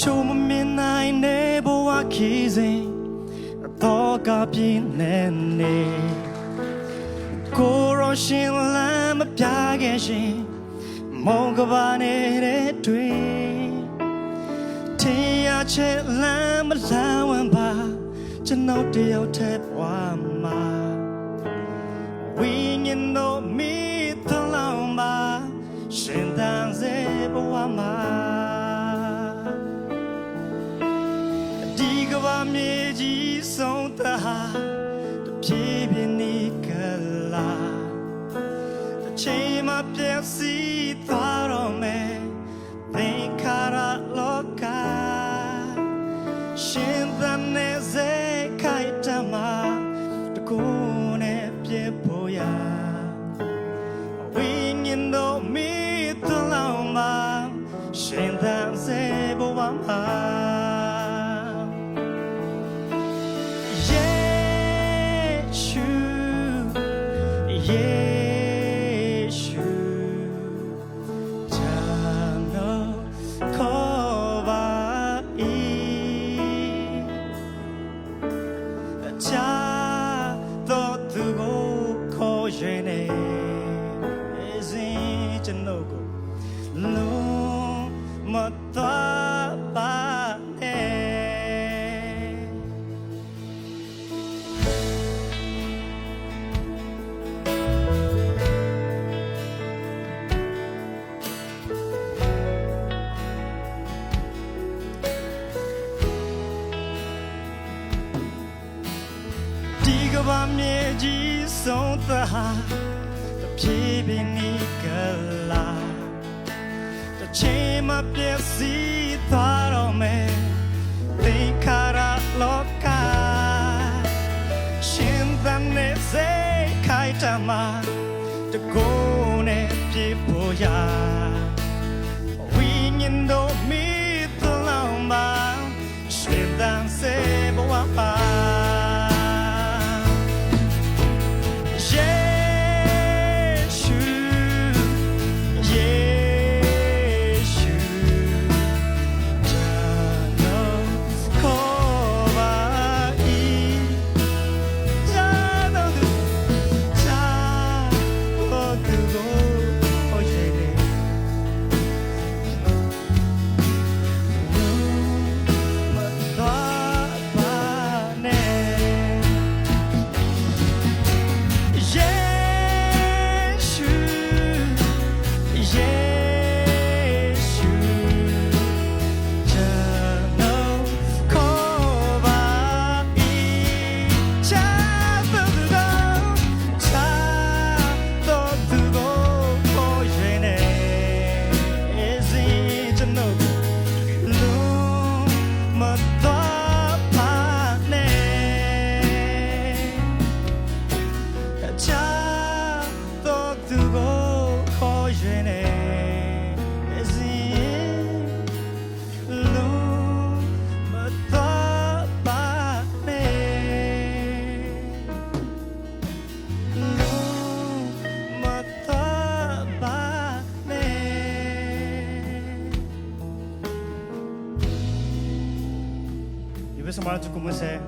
ချိုမမြင်နိုင်တဲ့ဘဝခီးစဉ်တော့ကပြင်းနေနေကိုရောရှင်လမ်းမပြခဲ့ရှင်မောင်ကပါနေတဲ့တွေ့ထင်ရချက်လမ်းမလမ်းဝမ်းပါကျွန်တော်တယောက်တည်းဘဝမှာဝိညာဉ်တို့မိသလောင်ပါရှင်တန်စေဘဝမှာဒီကဘာမြေကြီးဆုံးသဟာတပြေးပြင်းနေကလာတစ်ချိန်မှပြည့်စည်သွားတော့မယ်သင်္ခါရလောကရှင်သန်နေစေခိုက်တမှာတကူနဲ့ပြေဖို့ရဝိညာဉ်တို့မိသလောင်မှာရှင်သန်စေဘဝမှာကျွန်တော်ကိုလုံးမသွားပါနဲ့ဒီကဘာမြေကြီးဆုံးသဟာပြေးပြင်းနေကလာတစ်ချိန်မှပြည့်စည်သွားတော့မယ်သင်္ခါရလောကရှင်သန်နေစေခိုက်တမှာတကူနဲ့ပြေဖို့ရဝိညာဉ်တို့မိသလောင်ပါရှင်သန်စေဘဝပါYo voy a llamar a tu como ese